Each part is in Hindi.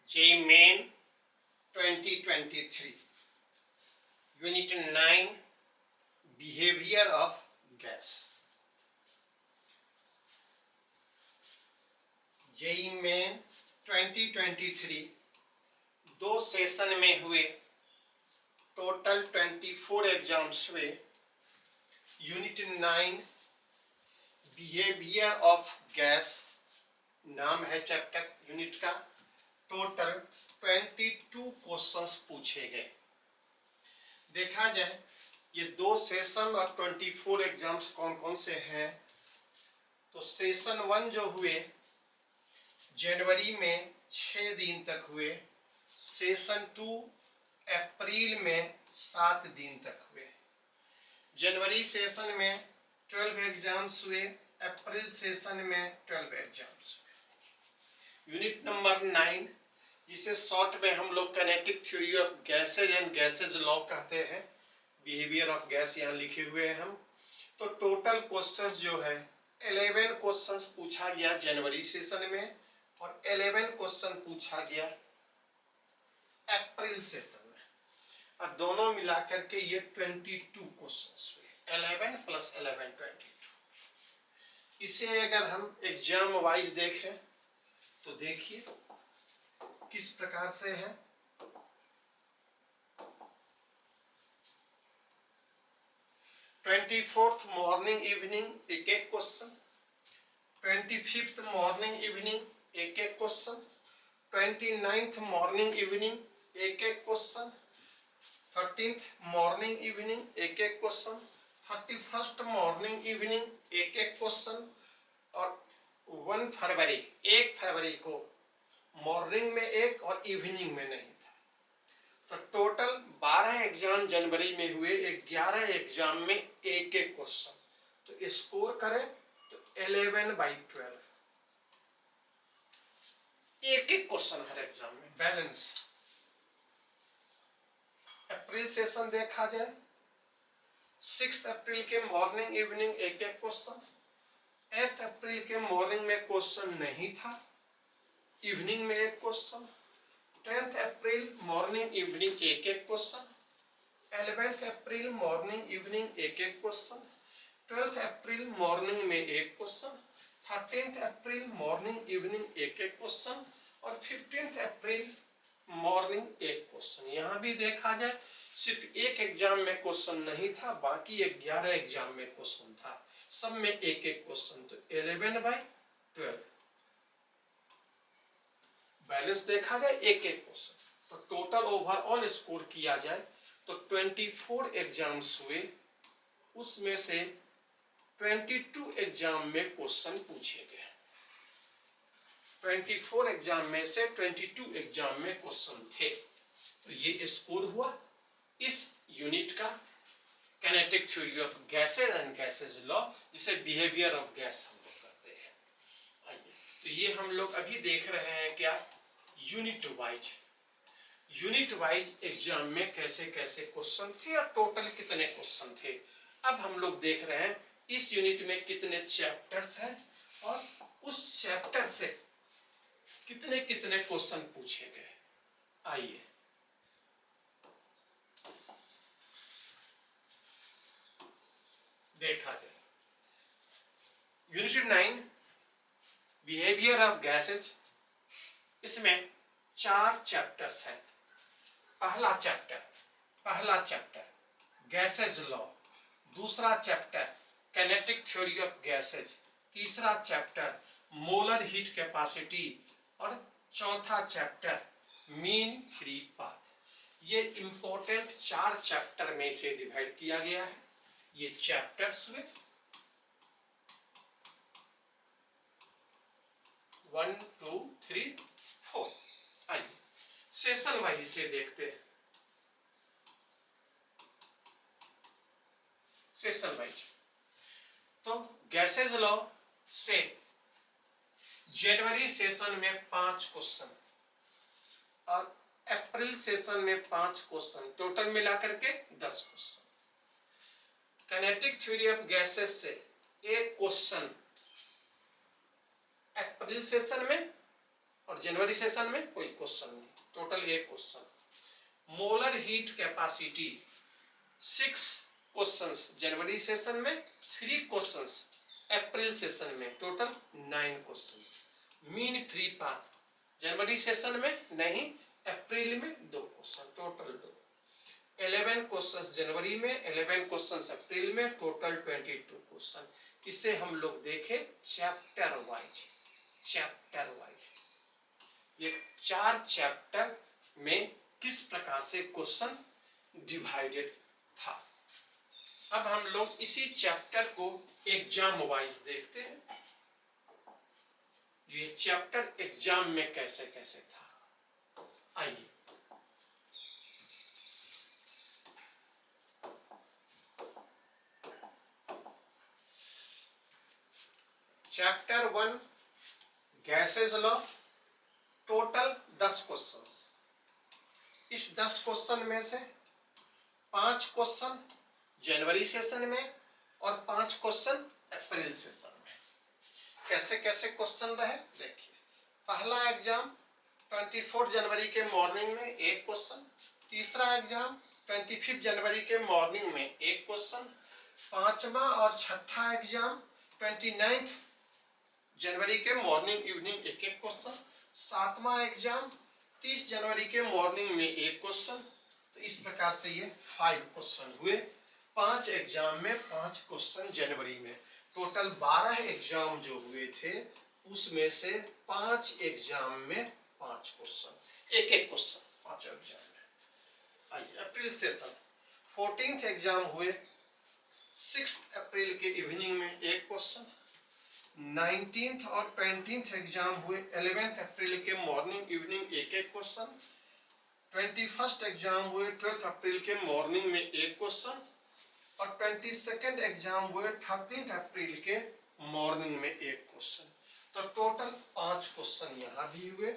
JEE Main 2023 Unit 9 Behavior of Gas. JEE Main 2023 दो सेशन में हुए, टोटल 24 एग्जाम्स हुए. यूनिट 9 बिहेवियर ऑफ गैस नाम है चैप्टर यूनिट का. टोटल 22 क्वेश्चंस पूछे गए. देखा जाए ये दो सेशन और 24 एग्जाम्स कौन कौन से हैं. तो सेशन 1 जो हुए जनवरी में 6 दिन तक हुए. सेशन 2 अप्रैल में 7 दिन तक हुए. जनवरी सेशन में 12 एग्जाम्स हुए. अप्रैल सेशन में 12 एग्जाम्स हुए. यूनिट नंबर 9 जिसे शॉर्ट में हम लोग kinetic theory of gases and gases law कहते हैं. बिहेवियर ऑफ गैस यहाँ लिखे हुए हैं हम. तो टोटल क्वेश्चंस जो है 11 क्वेश्चंस पूछा गया जनवरी सेशन में और 11 क्वेश्चन पूछा गया अप्रैल सेशन में. और दोनों मिलाकर के ये 22 क्वेश्चंस हुए. 11 + 11 22. इसे अगर हम एग्जाम वाइज देखें तो देखिए किस प्रकार से है. ट्वेंटी फोर्थ मॉर्निंग इवनिंग एक एक क्वेश्चन. 25th मॉर्निंग इवनिंग एक एक क्वेश्चन. 29th मॉर्निंग इवनिंग एक एक क्वेश्चन. 13th मॉर्निंग इवनिंग एक एक क्वेश्चन. 31st मॉर्निंग इवनिंग एक एक क्वेश्चन. और 1 फरवरी को मॉर्निंग में एक और इवनिंग में नहीं था. तो टोटल 12 एग्जाम जनवरी में हुए. 11 एग्जाम में एक एक क्वेश्चन. तो स्कोर करें तो 11/12. एक एक क्वेश्चन हर एग्जाम में बैलेंस. अप्रैल सेशन देखा जाए 6 अप्रैल के मॉर्निंग इवनिंग एक एक क्वेश्चन. 8 अप्रैल के मॉर्निंग में क्वेश्चन नहीं था, इवनिंग में एक क्वेश्चन. 10th अप्रैल मॉर्निंग इवनिंग एक एक क्वेश्चन. 11th अप्रैल मॉर्निंग इवनिंग एक एक क्वेश्चन. 12th अप्रैल मॉर्निंग में एक क्वेश्चन. 13th अप्रैल मॉर्निंग इवनिंग एक एक क्वेश्चन. और 15th अप्रैल मॉर्निंग एक क्वेश्चन. यहाँ भी देखा जाए सिर्फ एक एग्जाम में क्वेश्चन नहीं था, बाकी 11 एग्जाम में क्वेश्चन था. सब में एक एक क्वेश्चन. तो 11/12 बैलेंस देखा जाए एक एक क्वेश्चन. तो टोटल ओवरऑल स्कोर किया जाए तो 24 एग्जाम्स हुए. उसमें से 22 एग्जाम में क्वेश्चन पूछे गए. 24 एग्जाम में से 22 एग्जाम में क्वेश्चन थे. तो ये स्कोर हुआ इस यूनिट का kinetic theory of gases and gases law, जिसे बिहेवियर ऑफ गैस हम लोग करते हैं. आइए तो ये हम लोग अभी देख रहे हैं क्या यूनिट वाइज एग्जाम में कैसे कैसे क्वेश्चन थे और टोटल कितने क्वेश्चन थे. अब हम लोग देख रहे हैं इस यूनिट में कितने चैप्टर्स हैं और उस चैप्टर से कितने कितने क्वेश्चन पूछे गए. आइए देखा जाए. Unit 9 behaviour of gases. इसमें 4 चैप्टर्स हैं. पहला चैप्टर गैसेज लॉ. दूसरा chapter kinetic theory of gases. तीसरा चैप्टर मोलर हीट कैपेसिटी. और चौथा चैप्टर मीन फ्री पाथ. ये इंपॉर्टेंट 4 चैप्टर में इसे डिवाइड किया गया है. ये चैप्टर्स हुए 1 2 3 4. आइए सेशन वाइज से देखते हैं. सेशन वाइज तो गैसेज लॉ से जनवरी सेशन में 5 क्वेश्चन और अप्रैल सेशन में 5 क्वेश्चन. टोटल मिलाकर के 10 question. Kinetic theory of gases से एक क्वेश्चन अप्रैल सेशन में और जनवरी सेशन में कोई क्वेश्चन नहीं, total 1 question. Molar heat capacity 6 questions जनवरी सेशन में, 3 क्वेश्चंस अप्रैल सेशन में, total 9 questions. Mean free path जनवरी सेशन में नहीं, अप्रैल में 2 क्वेश्चन, टोटल 2। 11 क्वेश्चंस जनवरी में, 11 क्वेश्चंस अप्रैल में, टोटल 22 क्वेश्चन। इसे हम लोग देखें चैप्टर वाइज। ये 4 चैप्टर में किस प्रकार से क्वेश्चन डिवाइडेड था। अब हम लोग इसी चैप्टर को एग्जाम वाइज देखते हैं, ये चैप्टर एग्जाम में कैसे कैसे था। आइए chapter 1 gases law, total 10 questions. इस 10 क्वेश्चन में से 5 क्वेश्चन जनवरी सेशन में और 5 क्वेश्चन अप्रैल सेशन में। कैसे कैसे क्वेश्चन रहे देखिए। पहला एग्जाम 24 जनवरी के मॉर्निंग में 1 क्वेश्चन, तीसरा एग्जाम 25 जनवरी के मॉर्निंग में 1 क्वेश्चन, पांचवा और छठा एग्जाम 29 जनवरी के मॉर्निंग इवनिंग 1 क्वेश्चन, सातवां एग्जाम 30 जनवरी के मॉर्निंग में 1 क्वेश्चन। तो इस प्रकार से ये 5 क्वेश्चन हुए। 5 एग्जाम में 5 क्वेश्चन जनवरी में, टोटल 12 एग्जाम जो हुए थे उसमें से 5 एग्जाम में 5 क्वेश्चन, 1 क्वेश्चन 5 एग्जाम में। आइए अप्रैल सेशन 14th एग्जाम हुए, 6 अप्रैल के इवनिंग में 1 क्वेश्चन, 19th और 20th एग्जाम हुए 11th अप्रैल के morning evening 1 question, 21st exam हुए 12th अप्रैल के मॉर्निंग में 1 क्वेश्चन और 22nd एग्जाम हुए 13th अप्रैल के मॉर्निंग में 1 क्वेश्चन। तो टोटल 5 क्वेश्चन यहाँ भी हुए।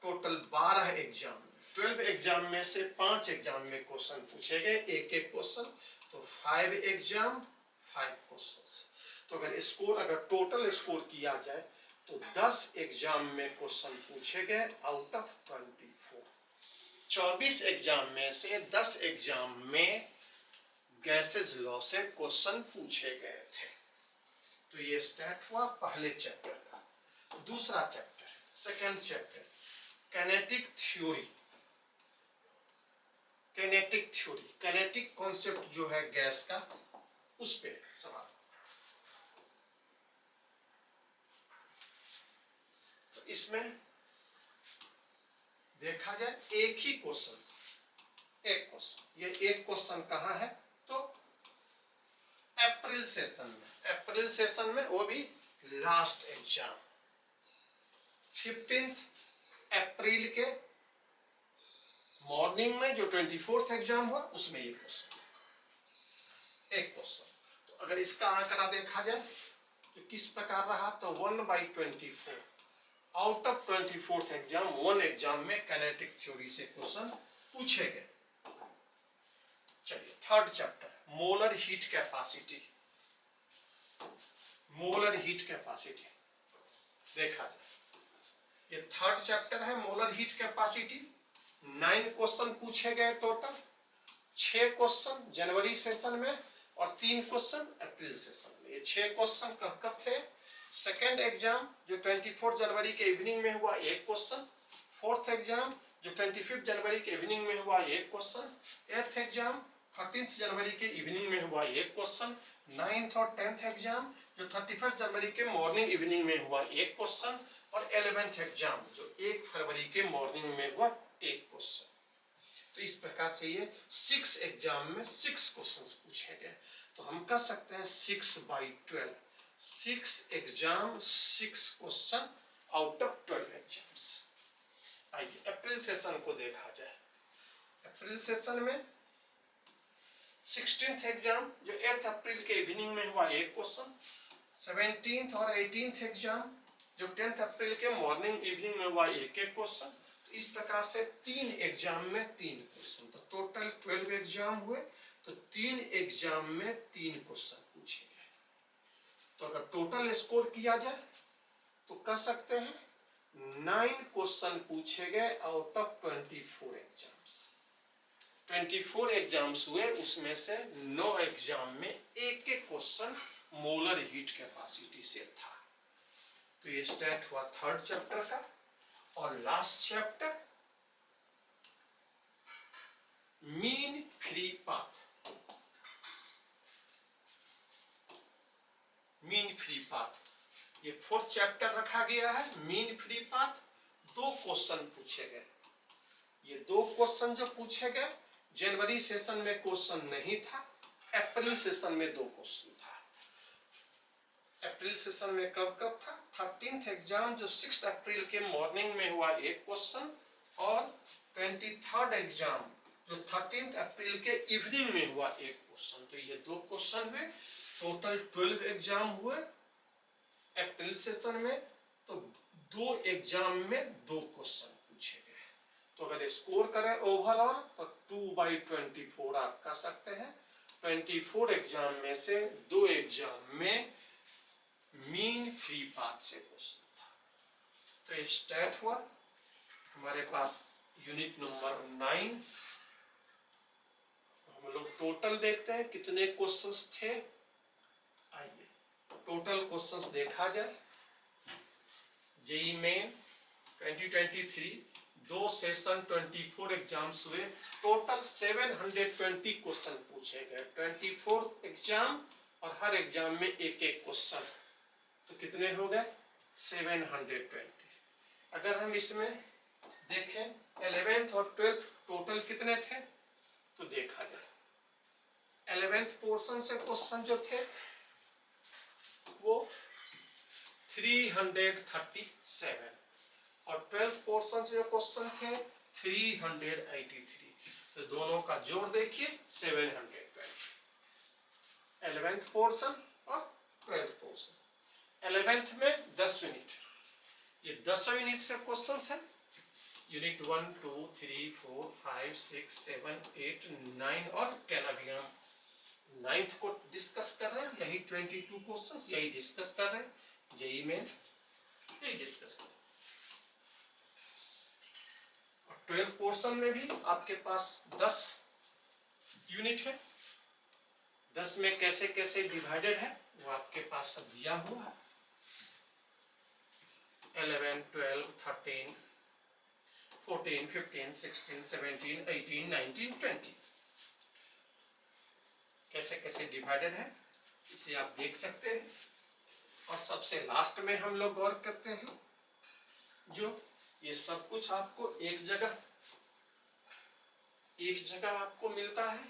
टोटल 12 एग्जाम, 12 एग्जाम में से 5 एग्जाम में क्वेश्चन पूछे गए, 1 क्वेश्चन। तो 5 एग्जाम 5 क्वेश्चन। तो अगर टोटल स्कोर किया जाए तो 10 एग्जाम में क्वेश्चन पूछे गए आउट ऑफ 24। 24 एग्जाम में से 10 एग्जाम में गैसेस लॉ से क्वेश्चन पूछे गए थे। तो ये स्टार्ट हुआ पहले चैप्टर का। दूसरा chapter, second chapter, kinetic theory. Kinetic concept जो है गैस का, उस पे सवाल। तो इसमें देखा जाए एक ही क्वेश्चन, ये एक क्वेश्चन कहाँ है तो अप्रैल सेशन में, वो भी लास्ट एग्जाम 15th अप्रैल के मॉर्निंग में जो 24th एग्जाम हुआ उसमें ये क्वेश्चन, एक क्वेश्चन। तो अगर इसका आंकड़ा देखा जाए तो किस प्रकार रहा, तो 1/24 out of 24th exam 1 exam में कैनेटिक थ्योरी से क्वेश्चन पूछे गए। चलिए third chapter, molar heat capacity देखा जाए। ये थर्ड चैप्टर है, मोलर हीट कैपेसिटी। 9 क्वेश्चन पूछे गए टोटल, 6 क्वेश्चन जनवरी सेशन में और 3 क्वेश्चन अप्रैल सेशन में। ये 6 क्वेश्चन कब कब थे, सेकेंड एग्जाम जो 24 जनवरी के इवनिंग में हुआ 1 क्वेश्चन, फोर्थ एग्जाम जो 25 जनवरी के इवनिंग में हुआ 1 क्वेश्चन, 8th एग्जाम 13th जनवरी के इवनिंग में हुआ 1 क्वेश्चन, 9th और 10th एग्जाम जो 31 जनवरी के मॉर्निंग इवनिंग में हुआ 1 क्वेश्चन और 11th एग्जाम जो 1 फरवरी के मॉर्निंग में हुआ 1 क्वेश्चन। तो इस प्रकार से ये 6 एग्जाम में 6 क्वेश्चंस पूछे गए। तो हम कह सकते हैं 6/12, 6 exam 6 question out of 12 exams. आइए अप्रैल सेशन को देखा जाए। अप्रैल सेशन में 16th एग्जाम जो 8th अप्रैल के इवनिंग में हुआ 1 क्वेश्चन, 17th और 18th एग्जाम जो 10th अप्रैल के मॉर्निंग इवनिंग में हुआ 1 क्वेश्चन। तो इस प्रकार से 3 एग्जाम में 3 क्वेश्चन। तो टोटल 12 एग्जाम हुए, तो 3 एग्जाम में 3 क्वेश्चन पूछे गए। तो अगर टोटल स्कोर किया जाए तो कह सकते हैं 9 क्वेश्चन पूछे गए आउट ऑफ 24 एग्जाम्स। 24 एग्जाम्स हुए, उसमें से 9 एग्जाम में एक एक क्वेश्चन मोलर हीट कैपेसिटी से था। तो ये स्टार्ट हुआ थर्ड चैप्टर का। और last chapter mean free path. Mean free path ये फोर्थ चैप्टर रखा गया है। मीन फ्री पाथ 2 क्वेश्चन पूछे गए। ये 2 क्वेश्चन जो पूछे गए, जनवरी सेशन में क्वेश्चन नहीं था, अप्रैल सेशन में 2 क्वेश्चन था। अप्रैल सेशन में कब कब था? 13th एग्जाम जो 6 अप्रैल के मॉर्निंग में हुआ 1 क्वेश्चन, और 23rd एग्जाम जो 13th अप्रैल के इवनिंग में हुआ 1 क्वेश्चन। तो ये 2 क्वेश्चन हुए। टोटल 12 एग्जाम हुए अप्रैल सेशन में। तो 2 एग्जाम में 2 क्वेश्चन पूछे गए। तो अगर स्कोर करें ओवरऑल तो 2/24 आप कर सकते हैं। 24 एग्जाम में से 2 एग्जाम में मीन फ्री पाथ से क्वेश्चन था। तो ये स्टार्ट हुआ हमारे पास यूनिट नंबर 9। हम लोग टोटल देखते हैं कितने क्वेश्चंस थे। आइए टोटल क्वेश्चंस देखा जाए। जेईई मेन 2023 2 सेशन 24 एग्जाम्स हुए। टोटल 720 क्वेश्चन पूछे गए। 24 एग्जाम और हर एग्जाम में एक एक क्वेश्चन। तो कितने हो गए? 720। अगर हम इसमें देखें 11th और 12th टोटल कितने थे तो देखा जाए। 11th पोर्शन से क्वेश्चन जो थे वो 337 और 12th पोर्शन से जो क्वेश्चन थे 383। तो दोनों का जोड़ देखिए 720। 11th पोर्शन और 12th पोर्शन। 11th में 10 यूनिट, ये 10 यूनिट से क्वेश्चन है। यूनिट 1 2 3 4 5 6 7 8 9 और 10 अभी हम 9th को डिस्कस कर रहे हैं। यही 22 क्वेश्चंस यही डिस्कस कर रहे हैं। जेईई में यही डिस्कस कर रहे हैं। और 12th पोर्शन में भी आपके पास 10 यूनिट है। 10 में कैसे कैसे डिवाइडेड है वो आपके पास सब दिया हुआ है। 11 12 13 14 15 16 17 18 19 20 कैसे कैसे डिवाइडेड है इसे आप देख सकते हैं। और सबसे लास्ट में हम लोग गौर करते हैं जो ये सब कुछ आपको एक जगह आपको मिलता है।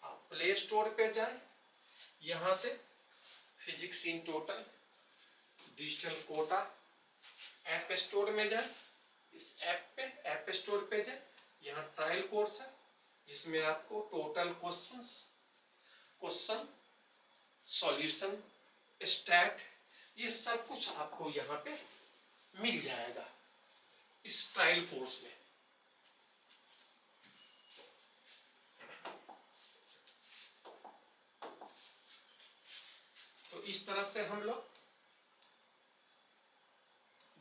आप प्ले स्टोर पे जाएं, यहां से physics in total digital Kota app store में जाए। इस ऐप स्टोर पे जाए, यहाँ ट्रायल कोर्स है जिसमें आपको टोटल क्वेश्चन सॉल्यूशन स्टैट ये सब कुछ आपको यहाँ पे मिल जाएगा इस ट्रायल कोर्स में। तो इस तरह से हम लोग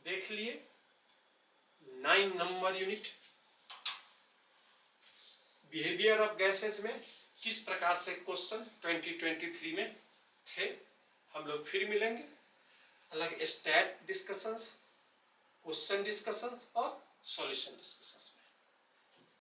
देख लिए 9 number unit behaviour of gases में किस प्रकार से क्वेश्चन 2023 में थे। हम लोग फिर मिलेंगे अलग स्टैट डिस्कशंस, क्वेश्चन डिस्कशंस और सॉल्यूशन डिस्कशंस में।